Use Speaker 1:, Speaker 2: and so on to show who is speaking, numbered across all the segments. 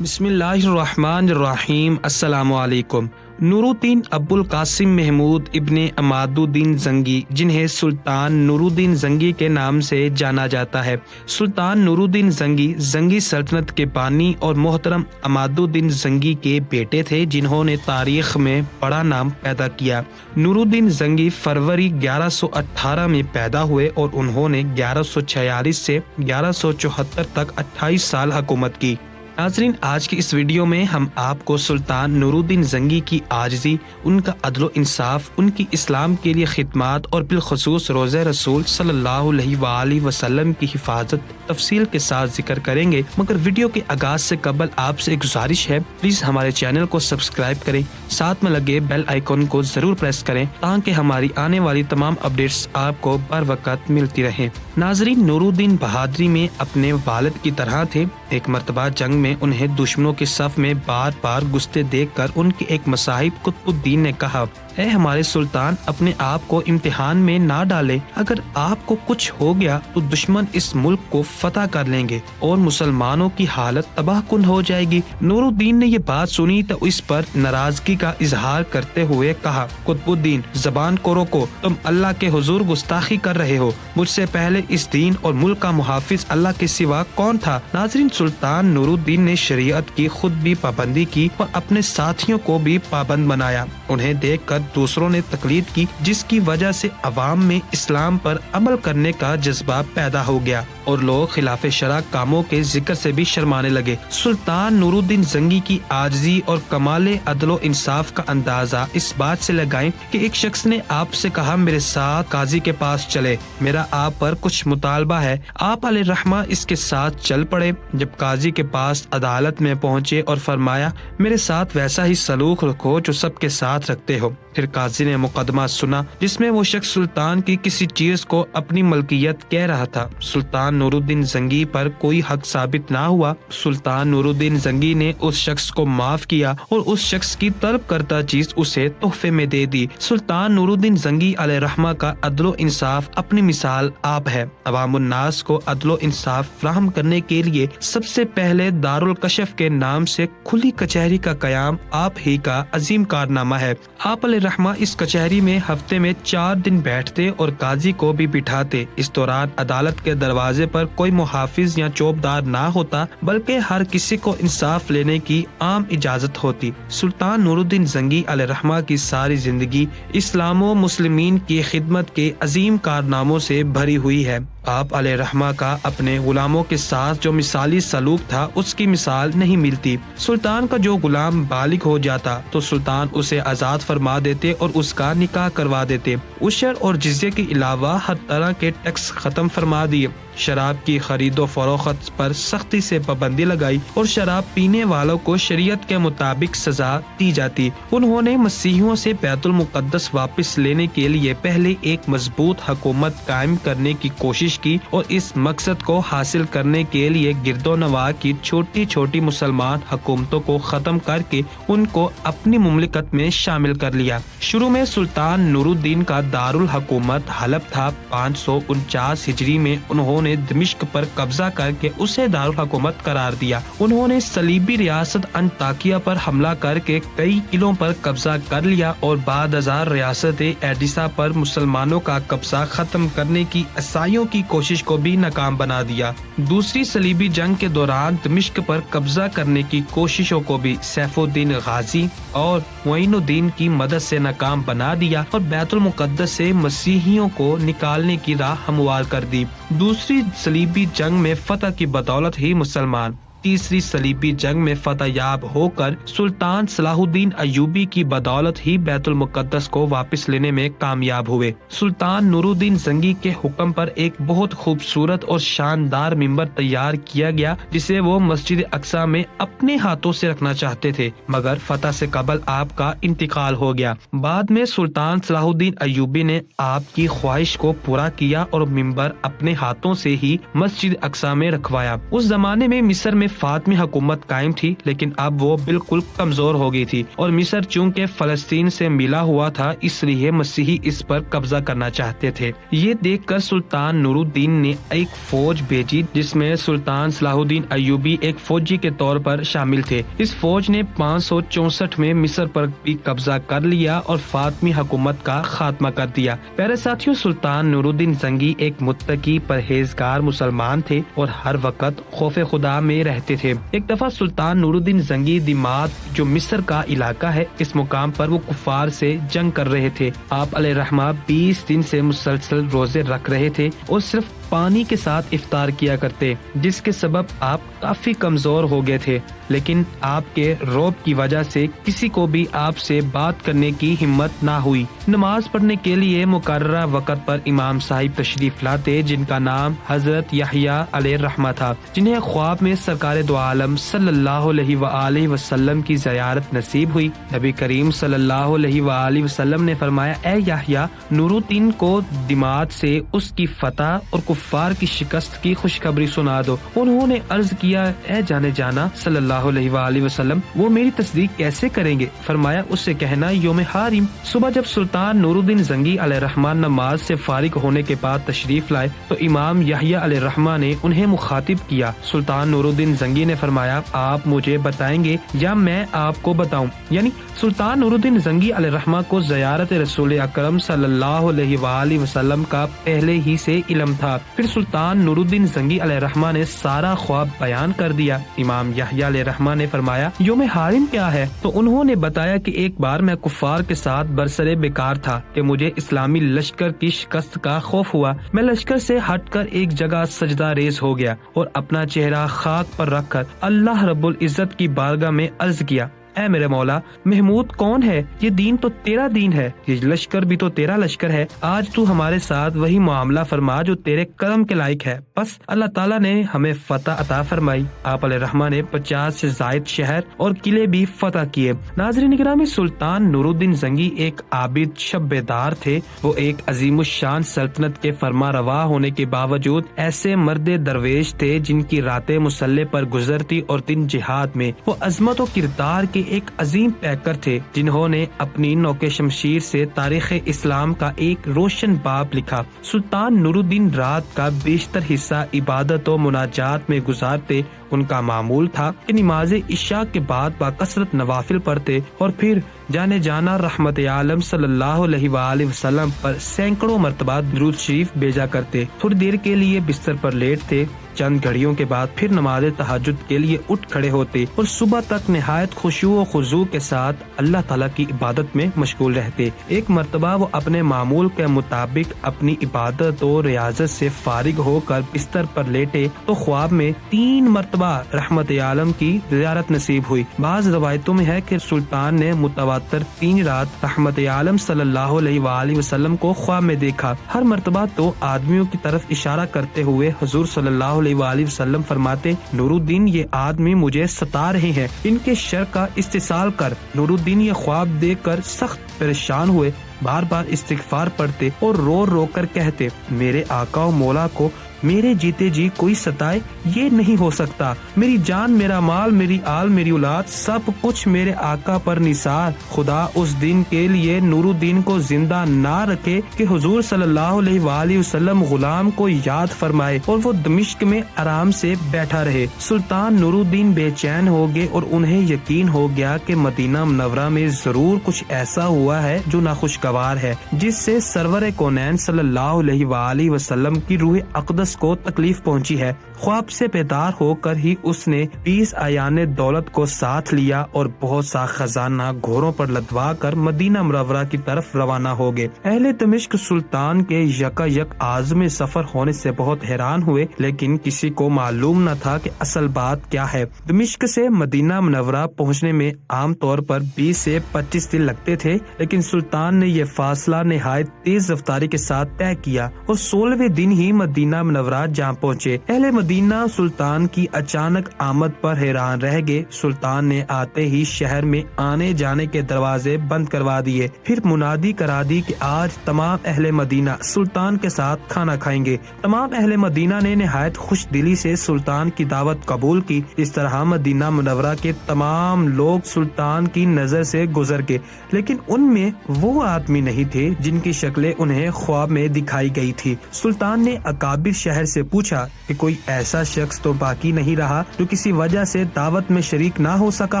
Speaker 1: بسم اللہ الرحمن الرحیم۔ السلام علیکم۔ نور الدین ابو القاسم محمود ابن عماد الدین زنگی، جنہیں سلطان نور الدین زنگی کے نام سے جانا جاتا ہے، سلطان نور الدین زنگی زنگی سلطنت کے بانی اور محترم عماد الدین زنگی کے بیٹے تھے، جنہوں نے تاریخ میں بڑا نام پیدا کیا۔ نور الدین زنگی فروری 1118 میں پیدا ہوئے اور انہوں نے 1146 سے 1174 تک 28 سال حکومت کی۔ ناظرین، آج کی اس ویڈیو میں ہم آپ کو سلطان نور الدین زنگی کی عاجزی، ان کا عدل و انصاف، ان کی اسلام کے لیے خدمات اور بالخصوص روضہ رسول صلی اللہ علیہ وآلہ وسلم کی حفاظت تفصیل کے ساتھ ذکر کریں گے، مگر ویڈیو کے آغاز سے قبل آپ سے ایک گزارش ہے، پلیز ہمارے چینل کو سبسکرائب کریں، ساتھ میں لگے بیل آئیکن کو ضرور پریس کریں تاکہ ہماری آنے والی تمام اپڈیٹس آپ کو بر وقت ملتی رہیں۔ ناظرین، نور الدین بہادری میں اپنے والد کی طرح تھے۔ ایک مرتبہ جنگ میں انہیں دشمنوں کے صف میں بار بار گھستے دیکھ کر ان کے ایک مصاحب قطب الدین نے کہا، اے ہمارے سلطان، اپنے آپ کو امتحان میں نہ ڈالے، اگر آپ کو کچھ ہو گیا تو دشمن اس ملک کو فتح کر لیں گے اور مسلمانوں کی حالت تباہ کن ہو جائے گی۔ نور الدین نے یہ بات سنی تو اس پر ناراضگی کا اظہار کرتے ہوئے کہا، قطب الدین، زبان کو روکو، تم اللہ کے حضور گستاخی کر رہے ہو، مجھ سے پہلے اس دین اور ملک کا محافظ اللہ کے سوا کون تھا؟ ناظرین، سلطان نور الدین نے شریعت کی خود بھی پابندی کی اور اپنے ساتھیوں کو بھی پابند بنایا۔ انہیں دیکھ کر دوسروں نے تقلید کی، جس کی وجہ سے عوام میں اسلام پر عمل کرنے کا جذبہ پیدا ہو گیا اور لوگ خلاف شرع کاموں کے ذکر سے بھی شرمانے لگے۔ سلطان نور الدین زنگی کی عاجزی اور کمال عدل و انصاف کا اندازہ اس بات سے لگائیں کہ ایک شخص نے آپ سے کہا، میرے ساتھ قاضی کے پاس چلے، میرا آپ پر کچھ مطالبہ ہے۔ آپ علیہ الرحمہ اس کے ساتھ چل پڑے۔ جب قاضی کے پاس عدالت میں پہنچے اور فرمایا، میرے ساتھ ویسا ہی سلوک رکھو جو سب کے ساتھ رکھتے ہو۔ پھر قاضی نے مقدمہ سنا جس میں وہ شخص سلطان کی کسی چیز کو اپنی ملکیت کہہ رہا تھا۔ سلطان نور الدین زنگی پر کوئی حق ثابت نہ ہوا۔ سلطان نور الدین زنگی نے اس شخص کو معاف کیا اور اس شخص کی طلب کردہ چیز اسے تحفے میں دے دی۔ سلطان نور الدین زنگی علیہ الرحمہ کا عدل و انصاف اپنی مثال آپ ہے۔ عوام الناس کو عدل و انصاف فراہم کرنے کے لیے سب سے پہلے دارالکشف کے نام سے کھلی کچہری کا قیام آپ ہی کا عظیم کارنامہ ہے۔ آپ علیہ الرحمہ اس کچہری میں ہفتے میں 4 دن بیٹھتے اور قاضی کو بھی بٹھاتے۔ اس دوران عدالت کے دروازے پر کوئی محافظ یا چوبدار نہ ہوتا، بلکہ ہر کسی کو انصاف لینے کی عام اجازت ہوتی۔ سلطان نور الدین زنگی علیہ الرحمہ کی ساری زندگی اسلام و مسلمین کی خدمت کے عظیم کارناموں سے بھری ہوئی ہے۔ آپ علیہ الرحمہ کا اپنے غلاموں کے ساتھ جو مثالی سلوک تھا، اس کی مثال نہیں ملتی۔ سلطان کا جو غلام بالغ ہو جاتا تو سلطان اسے آزاد فرما دیتے اور اس کا نکاح کروا دیتے۔ عشر اور جزیے کے علاوہ ہر طرح کے ٹیکس ختم فرما دیے۔ شراب کی خرید و فروخت پر سختی سے پابندی لگائی اور شراب پینے والوں کو شریعت کے مطابق سزا دی جاتی۔ انہوں نے مسیحیوں سے بیت المقدس واپس لینے کے لیے پہلے ایک مضبوط حکومت قائم کرنے کی کوشش کی اور اس مقصد کو حاصل کرنے کے لیے گرد و نواح کی چھوٹی چھوٹی مسلمان حکومتوں کو ختم کر کے ان کو اپنی مملکت میں شامل کر لیا۔ شروع میں سلطان نور الدین کا دارالحکومت حلب تھا۔ 549 ہجری میں انہوں نے دمشق پر قبضہ کر کے اسے دارالحکومت قرار دیا۔ انہوں نے صلیبی ریاست انطاکیہ پر حملہ کر کے کئی قلعوں پر قبضہ کر لیا اور بعد ازاں ریاست ایڈیسا پر مسلمانوں کا قبضہ ختم کرنے کی عیسائیوں کی کوشش کو بھی ناکام بنا دیا۔ دوسری صلیبی جنگ کے دوران دمشق پر قبضہ کرنے کی کوششوں کو بھی سیف الدین غازی اور معین الدین کی مدد سے ناکام بنا دیا اور بیت المقدس سے مسیحیوں کو نکالنے کی راہ ہموار کر دی۔ دوسری صلیبی جنگ میں فتح کی بدولت ہی مسلمان تیسری صلیبی جنگ میں فتح یاب ہو کر سلطان صلاح الدین ایوبی کی بدولت ہی بیت المقدس کو واپس لینے میں کامیاب ہوئے۔ سلطان نور الدین زنگی کے حکم پر ایک بہت خوبصورت اور شاندار ممبر تیار کیا گیا، جسے وہ مسجد اقصی میں اپنے ہاتھوں سے رکھنا چاہتے تھے، مگر فتح سے قبل آپ کا انتقال ہو گیا۔ بعد میں سلطان صلاح الدین ایوبی نے آپ کی خواہش کو پورا کیا اور ممبر اپنے ہاتھوں سے ہی مسجد اقصی میں رکھوایا۔ اس زمانے میں مصر میں فاطمی حکومت قائم تھی، لیکن اب وہ بالکل کمزور ہو گئی تھی اور مصر چونکہ فلسطین سے ملا ہوا تھا اس لیے مسیحی اس پر قبضہ کرنا چاہتے تھے۔ یہ دیکھ کر سلطان نور الدین نے ایک فوج بھیجی جس میں سلطان صلاح الدین ایوبی ایک فوجی کے طور پر شامل تھے۔ اس فوج نے 564 میں مصر پر بھی قبضہ کر لیا اور فاطمی حکومت کا خاتمہ کر دیا۔ پیارے ساتھیوں، سلطان نور الدین زنگی ایک متقی پرہیزگار مسلمان تھے اور ہر وقت خوف خدا میں رہتے تھے۔ ایک دفعہ سلطان نور الدین زنگی دمات جو مصر کا علاقہ ہے، اس مقام پر وہ کفار سے جنگ کر رہے تھے۔ آپ علیہ الرحمہ 20 دن سے مسلسل روزے رکھ رہے تھے اور صرف پانی کے ساتھ افطار کیا کرتے، جس کے سبب آپ کافی کمزور ہو گئے تھے، لیکن آپ کے رعب کی وجہ سے کسی کو بھی آپ سے بات کرنے کی ہمت نہ ہوئی۔ نماز پڑھنے کے لیے مقررہ وقت پر امام صاحب تشریف لاتے، جن کا نام حضرت یحییٰ علیہ الرحمہ تھا، جنہیں خواب میں سرکار دو عالم صلی اللہ علیہ وآلہ وسلم کی زیارت نصیب ہوئی۔ نبی کریم صلی اللہ علیہ وآلہ وسلم نے فرمایا، اے یحییٰ، نور الدین کو دمات سے اس کی فتح اور کفار کی شکست کی خوشخبری سنا دو۔ انہوں نے عرض کیا، اے جانے جانا صلی اللہ علیہ وآلہ وسلم، وہ میری تصدیق کیسے کریں گے؟ فرمایا، اس سے کہنا یوم حارم۔ صبح جب سلطان نور الدین زنگی علیہ الرحمن نماز سے فارغ ہونے کے بعد تشریف لائے تو امام یحییٰ علیہ الرحمن نے انہیں مخاطب کیا۔ سلطان نور الدین زنگی نے فرمایا، آپ مجھے بتائیں گے یا میں آپ کو بتاؤں؟ یعنی سلطان نور الدین زنگی علیہ الرحمن کو زیارت رسول اکرم صلی اللہ علیہ وآلہ وسلم کا پہلے ہی سے علم تھا۔ پھر سلطان نور الدین زنگی علیہ الرحمن نے سارا خواب بیان کر دیا۔ امام یحییٰ علیہ الرحمن نے فرمایا، یوم حارم کیا ہے؟ تو انہوں نے بتایا کہ ایک بار میں کفار کے ساتھ برسر بیکار تھا کہ مجھے اسلامی لشکر کی شکست کا خوف ہوا۔ میں لشکر سے ہٹ کر ایک جگہ سجدہ ریز ہو گیا اور اپنا چہرہ خاک پر رکھ کر اللہ رب العزت کی بارگاہ میں عرض کیا، اے میرے مولا، محمود کون ہے؟ یہ دین تو تیرا دین ہے، یہ لشکر بھی تو تیرا لشکر ہے۔ آج تو ہمارے ساتھ وہی معاملہ فرما جو تیرے کرم کے لائق ہے۔ بس اللہ تعالیٰ نے ہمیں فتح عطا فرمائی۔ آپ علیہ الرحمن نے 50 سے زائد شہر اور قلعے بھی فتح کیے۔ ناظرین گرامی، سلطان نور الدین زنگی ایک عابد شب بیدار تھے۔ وہ ایک عظیم الشان سلطنت کے فرما روا ہونے کے باوجود ایسے مرد درویش تھے جن کی راتیں مسلح پر گزرتی اور دن جہاد میں۔ وہ عظمت و کردار کے ایک عظیم پیکر تھے جنہوں نے اپنی نوک شمشیر سے تاریخ اسلام کا ایک روشن باب لکھا۔ سلطان نور الدین رات کا بیشتر حصہ عبادت و مناجات میں گزارتے۔ ان کا معمول تھا کہ نماز عشاء کے بعد باکثرت نوافل پڑھتے اور پھر جانے جانا رحمت عالم صلی اللہ علیہ وآلہ وسلم پر سینکڑوں مرتبہ درود شریف بھیجا کرتے۔ تھوڑی دیر کے لیے بستر پر لیٹتے، چند گھڑیوں کے بعد پھر نماز تہجد کے لیے اٹھ کھڑے ہوتے اور صبح تک نہایت خشوع و خضوع کے ساتھ اللہ تعالیٰ کی عبادت میں مشغول رہتے۔ ایک مرتبہ وہ اپنے معمول کے مطابق اپنی عبادت و ریاضت سے فارغ ہو کر بستر پر لیٹے تو خواب میں 3 مرتبہ رحمت عالم کی زیارت نصیب ہوئی۔ بعض روایتوں میں ہے کہ سلطان نے متواتر 3 رات رحمت عالم صلی اللہ علیہ وآلہ وسلم کو خواب میں دیکھا۔ ہر مرتبہ 2 آدمیوں کی طرف اشارہ کرتے ہوئے حضور صلی اللہ علیہ وآلہ وسلم فرماتے، نور الدین یہ آدمی مجھے ستا رہے ہیں، ان کے شر کا استحصال کر۔ نور الدین یہ خواب دیکھ کر سخت پریشان ہوئے، بار بار استغفار پڑھتے اور رو رو کر کہتے، میرے آقا و مولا کو میرے جیتے جی کوئی ستائے یہ نہیں ہو سکتا۔ میری جان، میرا مال، میری آل، میری اولاد، سب کچھ میرے آقا پر نثار۔ خدا اس دن کے لیے نور الدین کو زندہ نہ رکھے کہ حضور صلی اللہ علیہ وآلہ وسلم غلام کو یاد فرمائے اور وہ دمشق میں آرام سے بیٹھا رہے۔ سلطان نور الدین بے چین ہو گئے اور انہیں یقین ہو گیا کہ مدینہ منورہ میں ضرور کچھ ایسا ہوا ہے جو ناخوشگوار ہے، جس سے سرور کونین صلی اللہ علیہ وآلہ وسلم کی روح اقدس کو تکلیف پہنچی ہے۔ خواب سے بیدار ہو کر ہی اس نے 20 اعیان دولت کو ساتھ لیا اور بہت سا خزانہ گھوڑوں پر لدوا کر مدینہ منورہ کی طرف روانہ ہو گئے۔ اہل دمشق سلطان کے یک عازم سفر ہونے سے بہت حیران ہوئے، لیکن کسی کو معلوم نہ تھا کہ اصل بات کیا ہے۔ دمشق سے مدینہ منورہ پہنچنے میں عام طور پر 20 سے 25 دن لگتے تھے، لیکن سلطان نے یہ فاصلہ نہایت تیز رفتاری کے ساتھ طے کیا اور 16ویں دن ہی مدینہ منورہ جا پہنچے۔ اہل مدینہ سلطان کی اچانک آمد پر حیران رہ گئے۔ سلطان نے آتے ہی شہر میں آنے جانے کے دروازے بند کروا دیے، پھر منادی کرا دی کہ آج تمام اہل مدینہ سلطان کے ساتھ کھانا کھائیں گے۔ تمام اہل مدینہ نے نہایت خوش دلی سے سلطان کی دعوت قبول کی۔ اس طرح مدینہ منورہ کے تمام لوگ سلطان کی نظر سے گزر گئے، لیکن ان میں وہ آدمی نہیں تھے جن کی شکلیں انہیں خواب میں دکھائی گئی تھی۔ سلطان نے اکابر شہر سے پوچھا کہ کوئی ایسا شخص تو باقی نہیں رہا جو کسی وجہ سے دعوت میں شریک نہ ہو سکا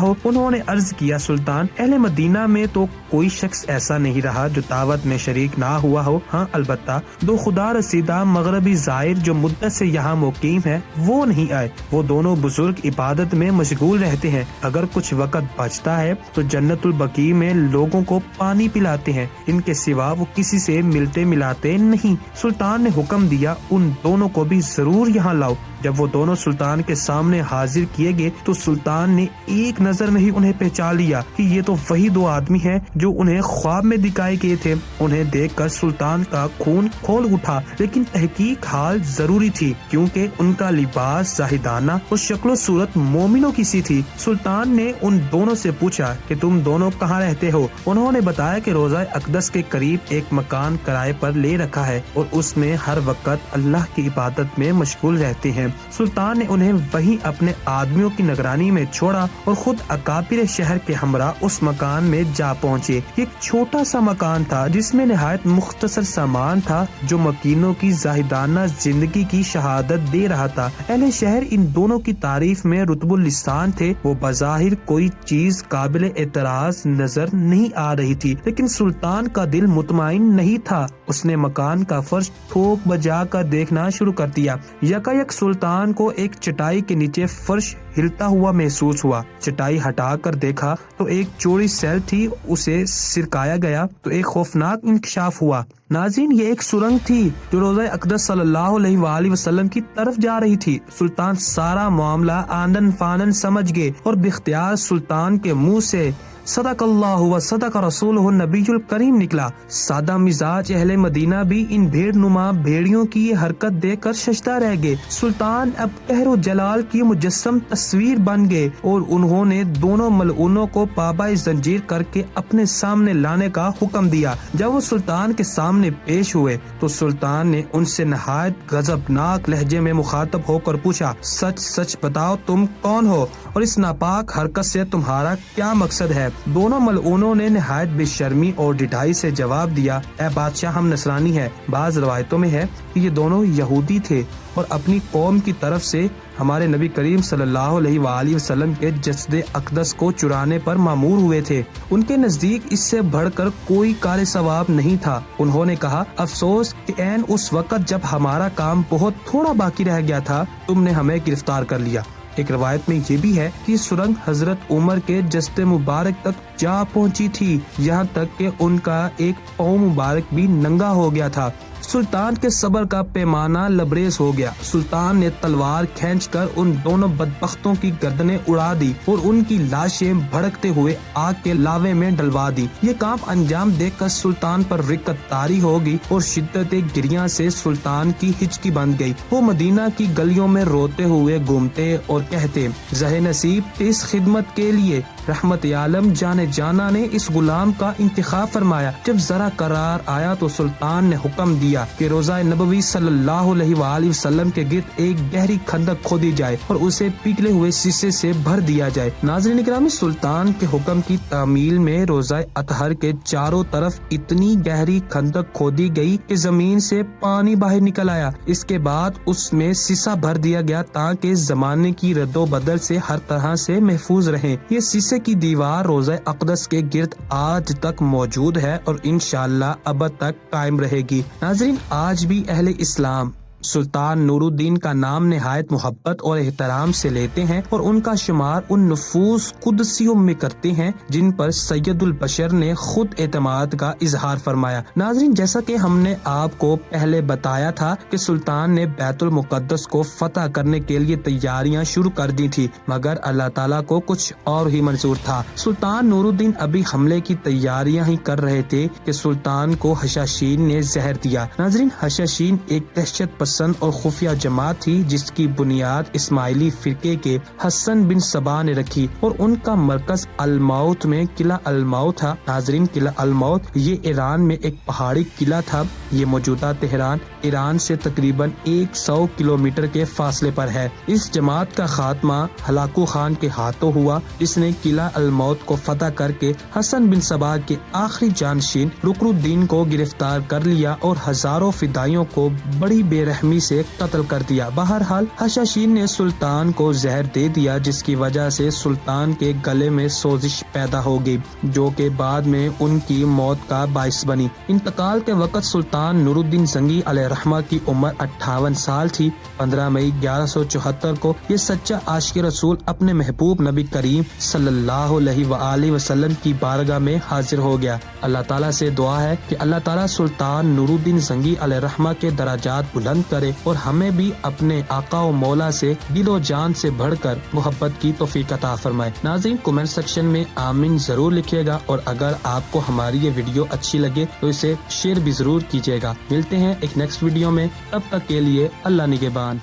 Speaker 1: ہو؟ انہوں نے عرض کیا، سلطان، اہل مدینہ میں تو کوئی شخص ایسا نہیں رہا جو دعوت میں شریک نہ ہوا ہو۔ ہاں، البتہ دو خدا رسیدہ مغربی زائر جو مدت سے یہاں مقیم ہے وہ نہیں آئے۔ وہ دونوں بزرگ عبادت میں مشغول رہتے ہیں، اگر کچھ وقت بچتا ہے تو جنت البقیع میں لوگوں کو پانی پلاتے ہیں، ان کے سوا وہ کسی سے ملتے ملاتے نہیں۔ سلطان نے حکم دیا، ان دونوں کو بھی ضرور یہاں لاؤ۔ جب وہ دونوں سلطان کے سامنے حاضر کیے گئے تو سلطان نے ایک نظر میں ہی انہیں پہچان لیا کہ یہ تو وہی دو آدمی ہیں جو انہیں خواب میں دکھائے گئے تھے۔ انہیں دیکھ کر سلطان کا خون کھول اٹھا، لیکن تحقیق حال ضروری تھی کیونکہ ان کا لباس زاہدانہ اور شکل و صورت مومنوں کی سی تھی۔ سلطان نے ان دونوں سے پوچھا کہ تم دونوں کہاں رہتے ہو؟ انہوں نے بتایا کہ روضہ اقدس کے قریب ایک مکان کرائے پر لے رکھا ہے اور اس میں ہر وقت اللہ کی عبادت میں مشغول رہتے ہیں۔ سلطان نے انہیں وہیں اپنے آدمیوں کی نگرانی میں چھوڑا اور خود اکابر شہر کے ہمراہ اس مکان میں جا پہنچے۔ ایک چھوٹا سا مکان تھا جس میں نہایت مختصر سامان تھا جو مکینوں کی زاہدانہ زندگی کی شہادت دے رہا تھا۔ اہل شہر ان دونوں کی تعریف میں رطب اللسان تھے۔ وہ بظاہر کوئی چیز قابل اعتراض نظر نہیں آ رہی تھی، لیکن سلطان کا دل مطمئن نہیں تھا۔ اس نے مکان کا فرش ٹھوک بجا کر دیکھنا شروع کر دیا۔ یکایک سلطان کو ایک چٹائی کے نیچے فرش ہلتا ہوا محسوس ہوا۔ چٹائی ہٹا کر دیکھا تو ایک چوڑی سیل تھی، اسے سرکایا گیا تو ایک خوفناک انکشاف ہوا۔ ناظرین، یہ ایک سرنگ تھی جو روضہ اقدس صلی اللہ علیہ وآلہ وسلم کی طرف جا رہی تھی۔ سلطان سارا معاملہ آنن فانن سمجھ گئے اور باختیار سلطان کے منہ سے صدق اللہ و صدق رسولہ النبی الکریم نکلا۔ سادہ مزاج اہل مدینہ بھی ان بھیڑ نما بھیڑیوں کی یہ حرکت دیکھ کر ششدر رہ گئے۔ سلطان اب قہر و جلال کی مجسم تصویر بن گئے اور انہوں نے دونوں ملعونوں کو پابائے زنجیر کر کے اپنے سامنے لانے کا حکم دیا۔ جب وہ سلطان کے سامنے پیش ہوئے تو سلطان نے ان سے نہایت غضبناک لہجے میں مخاطب ہو کر پوچھا، سچ سچ بتاؤ تم کون ہو اور اس ناپاک حرکت سے تمہارا کیا مقصد ہے؟ دونوں ملعونوں نے نہایت بے شرمی اور ڈٹائی سے جواب دیا، اے بادشاہ، ہم نصرانی ہیں۔ بعض روایتوں میں ہے کہ یہ دونوں یہودی تھے اور اپنی قوم کی طرف سے ہمارے نبی کریم صلی اللہ علیہ وآلہ وسلم کے جسد اقدس کو چرانے پر مامور ہوئے تھے۔ ان کے نزدیک اس سے بڑھ کر کوئی کار ثواب نہیں تھا۔ انہوں نے کہا، افسوس کہ عین اس وقت جب ہمارا کام بہت تھوڑا باقی رہ گیا تھا تم نے ہمیں گرفتار کر لیا۔ ایک روایت میں یہ بھی ہے کہ سرنگ حضرت عمر کے جسد مبارک تک جا پہنچی تھی، یہاں تک کہ ان کا ایک پاؤں مبارک بھی ننگا ہو گیا تھا۔ سلطان کے صبر کا پیمانہ لبریز ہو گیا۔ سلطان نے تلوار کھینچ کر ان دونوں بدبختوں کی گردنیں اڑا دی اور ان کی لاشیں بھڑکتے ہوئے آگ کے لاوے میں ڈلوا دی۔ یہ کام انجام دیکھ کر سلطان پر رقت طاری ہوگی اور شدت گریاں سے سلطان کی ہچکی بند گئی۔ وہ مدینہ کی گلیوں میں روتے ہوئے گھومتے اور کہتے، زہ نصیب کہ اس خدمت کے لیے رحمت عالم جانے جانا نے اس غلام کا انتخاب فرمایا۔ جب ذرا قرار آیا تو سلطان نے حکم دیا کہ روضہ نبوی صلی اللہ علیہ وآلہ وسلم کے گرد ایک گہری خندق کھودی جائے اور اسے پگھلے ہوئے شیشے سے بھر دیا جائے۔ ناظرین گرامی، سلطان کے حکم کی تعمیل میں روضہ اطہر کے چاروں طرف اتنی گہری خندق کھودی گئی کہ زمین سے پانی باہر نکل آیا۔ اس کے بعد اس میں شیشہ بھر دیا گیا تاکہ زمانے کی رد و بدل سے ہر طرح سے محفوظ رہیں۔ یہ شیشے کی دیوار روضہ اقدس کے گرد آج تک موجود ہے اور انشاءاللہ ابد تک قائم رہے گی۔ ناظرین، آج بھی اہل اسلام سلطان نور الدین کا نام نہایت محبت اور احترام سے لیتے ہیں اور ان کا شمار ان نفوس قدسیوں میں کرتے ہیں جن پر سید البشر نے خود اعتماد کا اظہار فرمایا۔ ناظرین، جیسا کہ ہم نے آپ کو پہلے بتایا تھا کہ سلطان نے بیت المقدس کو فتح کرنے کے لیے تیاریاں شروع کر دی تھی، مگر اللہ تعالیٰ کو کچھ اور ہی منظور تھا۔ سلطان نور الدین ابھی حملے کی تیاریاں ہی کر رہے تھے کہ سلطان کو حشاشین نے زہر دیا۔ ناظرین، حشاشین ایک دہشت پسند پسند اور خفیہ جماعت تھی جس کی بنیاد اسماعیلی فرقے کے حسن بن صبا نے رکھی اور ان کا مرکز الموت میں قلعہ الموت تھا۔ ناظرین، قلعہ الموت یہ ایران میں ایک پہاڑی قلعہ تھا۔ یہ موجودہ تہران ایران سے تقریباً 100 کلومیٹر کے فاصلے پر ہے۔ اس جماعت کا خاتمہ ہلاکو خان کے ہاتھوں ہوا، جس نے قلعہ الموت کو فتح کر کے حسن بن صبا کے آخری جانشین رکن الدین کو گرفتار کر لیا اور ہزاروں فدائیوں کو بڑی بے رحمی سے قتل کر دیا۔ بہرحال حشاشین نے سلطان کو زہر دے دیا، جس کی وجہ سے سلطان کے گلے میں سوزش پیدا ہو گئی، جو کہ بعد میں ان کی موت کا باعث بنی۔ انتقال کے وقت سلطان نور الدین زنگی علیہ رحمہ کی عمر 58 سال تھی۔ 15 مئی 1174 کو یہ سچا عاشق رسول اپنے محبوب نبی کریم صلی اللہ علیہ وآلہ وسلم کی بارگاہ میں حاضر ہو گیا۔ اللہ تعالیٰ سے دعا ہے کہ اللہ تعالیٰ سلطان نور الدین زنگی علیہ رحمہ کے درجات بلند کرے اور ہمیں بھی اپنے آقا و مولا سے دل و جان سے بڑھ کر محبت کی توفیق عطا فرمائے۔ ناظرین، کمنٹ سیکشن میں آمین ضرور لکھیے گا، اور اگر آپ کو ہماری یہ ویڈیو اچھی لگے تو اسے شیئر بھی ضرور کیجیے گا۔ ملتے ہیں ایک نیکسٹ ویڈیو میں، تب تک کے لیے اللہ نگہبان۔